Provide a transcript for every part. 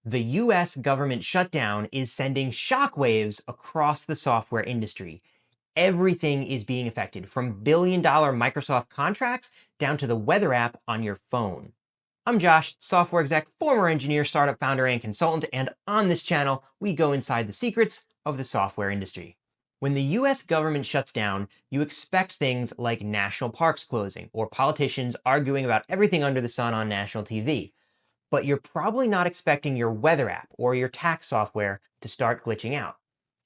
The US government shutdown is sending shockwaves across the software industry. Everything is being affected, from billion-dollar Microsoft contracts down to the weather app on your phone. I'm Josh, software exec, former engineer, startup founder, and consultant, and on this channel, we go inside the secrets of the software industry. When the US government shuts down, you expect things like national parks closing or politicians arguing about everything under the sun on national TV. But you're probably not expecting your weather app or your tax software to start glitching out.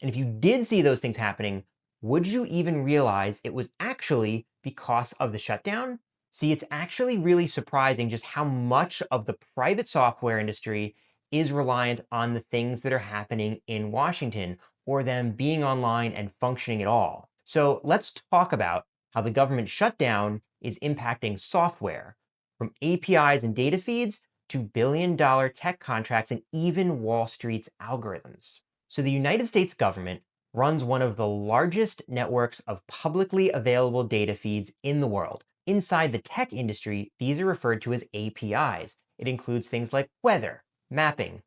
And if you did see those things happening, would you even realize it was actually because of the shutdown? See, it's actually really surprising just how much of the private software industry is reliant on the things that are happening in Washington or them being online and functioning at all. So let's talk about how the government shutdown is impacting software, from APIs and data feeds to billion-dollar tech contracts and even Wall Street's algorithms. So the United States government runs one of the largest networks of publicly available data feeds in the world. Inside the tech industry, these are referred to as APIs. It includes things like weather, mapping,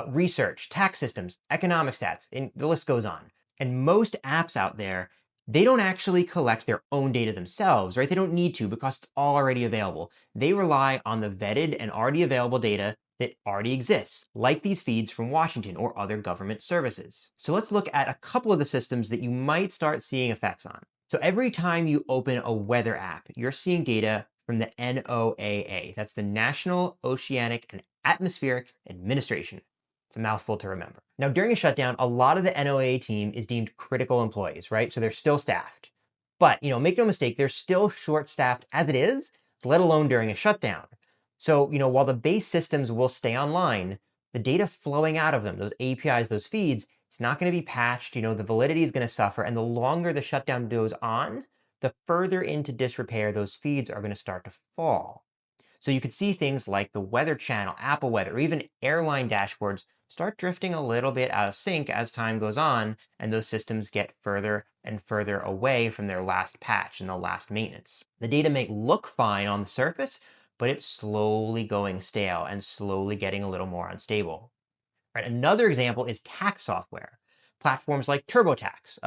research, tax systems, economic stats, and the list goes on. And most apps out there, they don't actually collect their own data themselves, right? They don't need to because it's all already available. They rely on the vetted and already available data that already exists, like these feeds from Washington or other government services. So let's look at a couple of the systems that you might start seeing effects on. So every time you open a weather app, you're seeing data from the NOAA. That's the National Oceanic and Atmospheric Administration. It's a mouthful to remember. Now, during a shutdown, a lot of the NOAA team is deemed critical employees, right? So they're still staffed. But, make no mistake, they're still short-staffed as it is, let alone during a shutdown. So, while the base systems will stay online, the data flowing out of them, those APIs, those feeds, it's not going to be patched. The validity is going to suffer. And the longer the shutdown goes on, the further into disrepair those feeds are going to start to fall. So you could see things like the Weather Channel, Apple Weather, or even airline dashboards start drifting a little bit out of sync as time goes on, and those systems get further and further away from their last patch and the last maintenance. The data may look fine on the surface, but it's slowly going stale and slowly getting a little more unstable. Right? Another example is tax software. Platforms like TurboTax,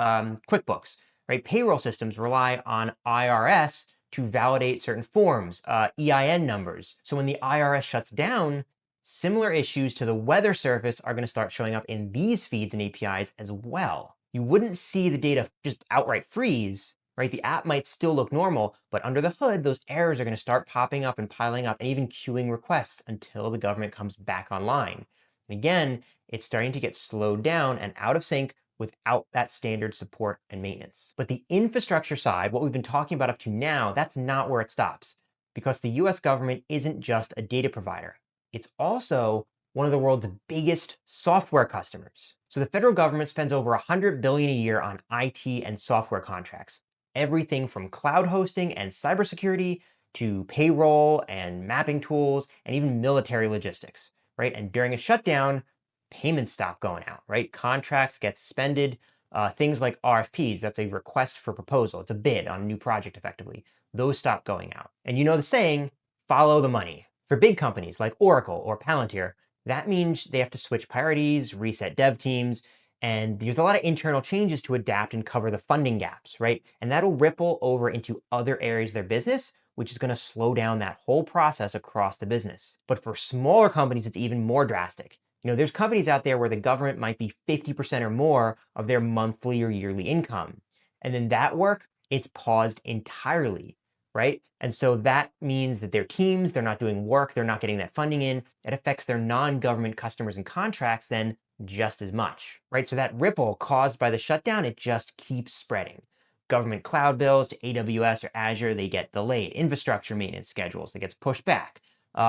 QuickBooks, right? Payroll systems rely on IRS to validate certain forms, EIN numbers. So when the IRS shuts down, similar issues to the weather service are going to start showing up in these feeds and APIs as well. You wouldn't see the data just outright freeze, right? The app might still look normal, but under the hood, those errors are going to start popping up and piling up and even queuing requests until the government comes back online. And again, it's starting to get slowed down and out of sync without that standard support and maintenance. But the infrastructure side, what we've been talking about up to now, that's not where it stops, because the US government isn't just a data provider. It's also one of the world's biggest software customers. So the federal government spends over $100 billion a year on IT and software contracts. Everything from cloud hosting and cybersecurity to payroll and mapping tools and even military logistics, right? And during a shutdown, payments stop going out, right? Contracts get suspended. Things like RFPs, that's a request for proposal. It's a bid on a new project effectively. Those stop going out. And you know the saying, follow the money. For big companies like Oracle or Palantir, that means they have to switch priorities, reset dev teams, and there's a lot of internal changes to adapt and cover the funding gaps, right? And that'll ripple over into other areas of their business, which is going to slow down that whole process across the business. But for smaller companies, it's even more drastic. There's companies out there where the government might be 50% or more of their monthly or yearly income. And then that work, it's paused entirely, right? And so that means that their teams, they're not doing work, they're not getting that funding in. It affects their non-government customers and contracts then just as much, right? So that ripple caused by the shutdown, it just keeps spreading. Government cloud bills to AWS or Azure, they get delayed. Infrastructure maintenance schedules, that gets pushed back.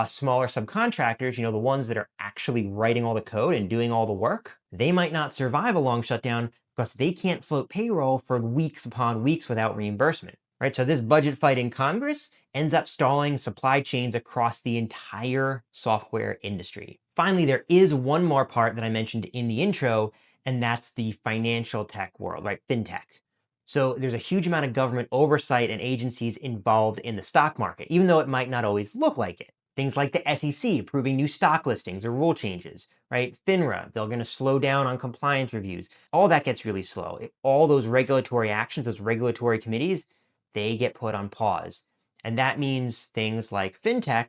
Smaller subcontractors, the ones that are actually writing all the code and doing all the work, they might not survive a long shutdown because they can't float payroll for weeks upon weeks without reimbursement, right? So this budget fight in Congress ends up stalling supply chains across the entire software industry. Finally, there is one more part that I mentioned in the intro, and that's the financial tech world, right? FinTech. So there's a huge amount of government oversight and agencies involved in the stock market, even though it might not always look like it. Things like the SEC approving new stock listings or rule changes, right? FINRA, they're going to slow down on compliance reviews. All that gets really slow. All those regulatory actions, those regulatory committees, they get put on pause. And that means things like fintech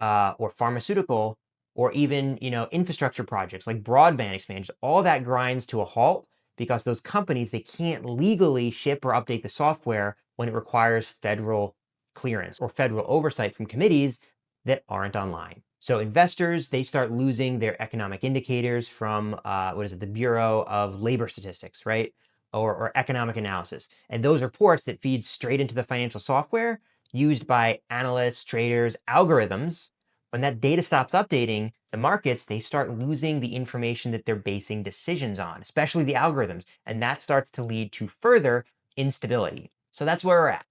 or pharmaceutical or even infrastructure projects like broadband expansion, all that grinds to a halt because those companies, they can't legally ship or update the software when it requires federal clearance or federal oversight from committees that aren't online. So investors, they start losing their economic indicators from the Bureau of Labor Statistics, right? Or economic analysis. And those reports that feed straight into the financial software used by analysts, traders, algorithms, when that data stops updating, the markets, they start losing the information that they're basing decisions on, especially the algorithms. And that starts to lead to further instability. So that's where we're at.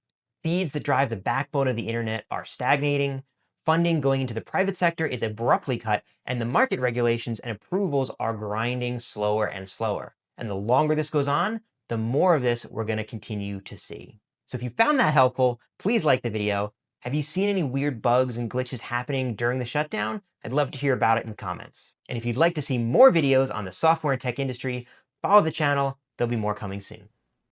Feeds that drive the backbone of the internet are stagnating. Funding going into the private sector is abruptly cut, and the market regulations and approvals are grinding slower and slower. And the longer this goes on, the more of this we're going to continue to see. So if you found that helpful, please like the video. Have you seen any weird bugs and glitches happening during the shutdown? I'd love to hear about it in the comments. And if you'd like to see more videos on the software and tech industry, follow the channel. There'll be more coming soon.